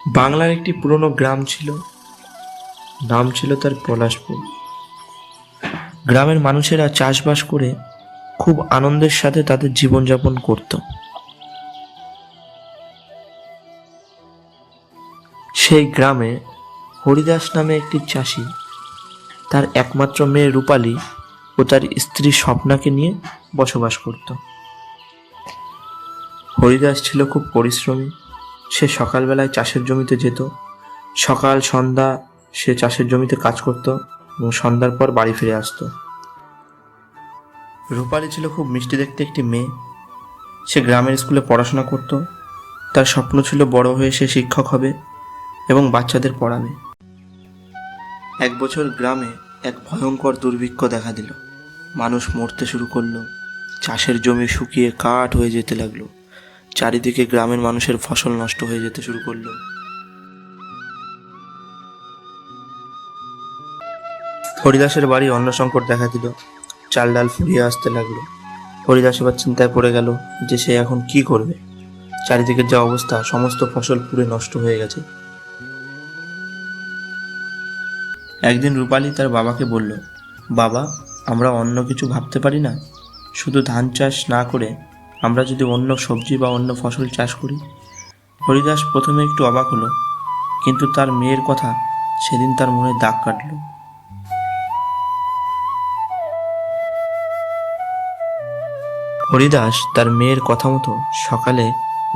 বাংলার একটি পুরনো গ্রাম ছিল, নাম ছিল তার পলাশপুর। গ্রামের মানুষেরা চাষবাস করে খুব আনন্দের সাথে তাদের জীবনযাপন করত। সেই গ্রামে হরিদাস নামে একটি চাষি তার একমাত্র মেয়ে রূপালী ও তার স্ত্রী স্বপ্নাকে নিয়ে বসবাস করত। হরিদাস ছিল খুব পরিশ্রমী। সে সকালবেলায় চাষের জমিতে যেত, সকাল সন্ধ্যা সে চাষের জমিতে কাজ করত এবং সন্ধ্যার পর বাড়ি ফিরে আসতো। রূপালী ছিল খুব মিষ্টি দেখতে একটি মেয়ে। সে গ্রামের স্কুলে পড়াশোনা করত। তার স্বপ্ন ছিল বড় হয়ে সে শিক্ষক হবে এবং বাচ্চাদের পড়াবে। এক বছর গ্রামে এক ভয়ঙ্কর দুর্ভিক্ষ দেখা দিল। মানুষ মরতে শুরু করলো, চাষের জমি শুকিয়ে কাঠ হয়ে যেতে লাগলো, চারিদিকে গ্রামের মানুষের ফসল নষ্ট হয়ে যেতে শুরু করলো। হরিদাসের বাড়ি অন্ন সংকট দেখা দিল, চাল ডাল ফুরিয়ে আসতে লাগলো। হরিদাস এবার চিন্তায় পড়ে গেল যে সে এখন কি করবে। চারিদিকের যা অবস্থা, সমস্ত ফসল পুড়ে নষ্ট হয়ে গেছে। একদিন রূপালী তার বাবাকে বলল, বাবা, আমরা অন্য কিছু ভাবতে পারি না? শুধু ধান চাষ না করে আমরা যদি অন্য সবজি বা অন্য ফসল চাষ করি? হরিদাস প্রথমে একটু অবাক হলো, কিন্তু তার মেয়ের কথা সেদিন তার মনে দাগ কাটল। হরিদাস তার মেয়ের কথা মতো সকালে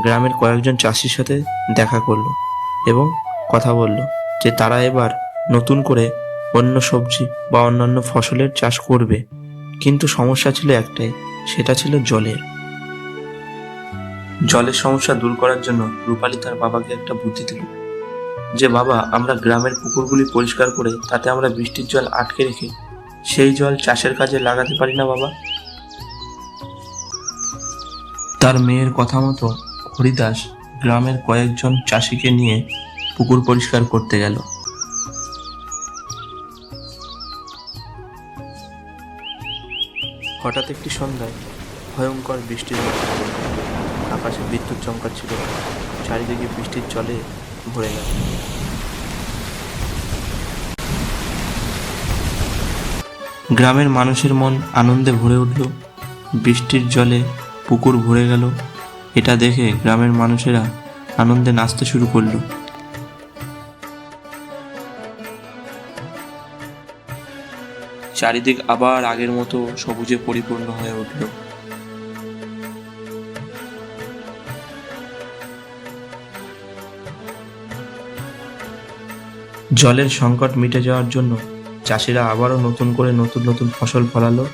গ্রামের কয়েকজন চাষির সাথে দেখা করলো এবং কথা বলল যে তারা এবার নতুন করে অন্য সবজি বা অন্যান্য ফসলের চাষ করবে। কিন্তু সমস্যা ছিল একটাই, সেটা ছিল জলের। জলের সমস্যা দূর করার জন্য রূপালী তার বাবাকে একটা বুদ্ধি দিল যে, বাবা, আমরা গ্রামের পুকুরগুলি পরিষ্কার করে তাতে আমরা বৃষ্টির জল আটকে রেখে সেই জল চাষের কাজে লাগাতে পারি না বাবা? তার মেয়ের কথা মতো হরিদাস গ্রামের কয়েকজন চাষিকে নিয়ে পুকুর পরিষ্কার করতে গেল। হঠাৎ একটি সন্ধ্যায় ভয়ঙ্কর বৃষ্টির মধ্যে আকাশে বিদ্যুৎ চমকাচ্ছিল, চারিদিকে বৃষ্টির জলে ভরে গেল। গ্রামের মানুষের মন আনন্দে ভরে উঠল। বৃষ্টির জলে পুকুর ভরে গেল। এটা দেখে গ্রামের মানুষেরা আনন্দে নাচতে শুরু করলো। চারিদিক আবার আগের মতো সবুজে পরিপূর্ণ হয়ে উঠল। জলের সংকট মিটে যাওয়ার জন্য চাষিরা আবারও নতুন করে নতুন নতুন ফসল ফলালো।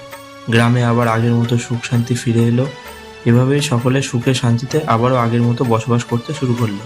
গ্রামে আবার আগের মতো সুখ শান্তি ফিরে এলো। এভাবেই সকলে সুখে শান্তিতে আবারও আগের মতো বসবাস করতে শুরু করলো।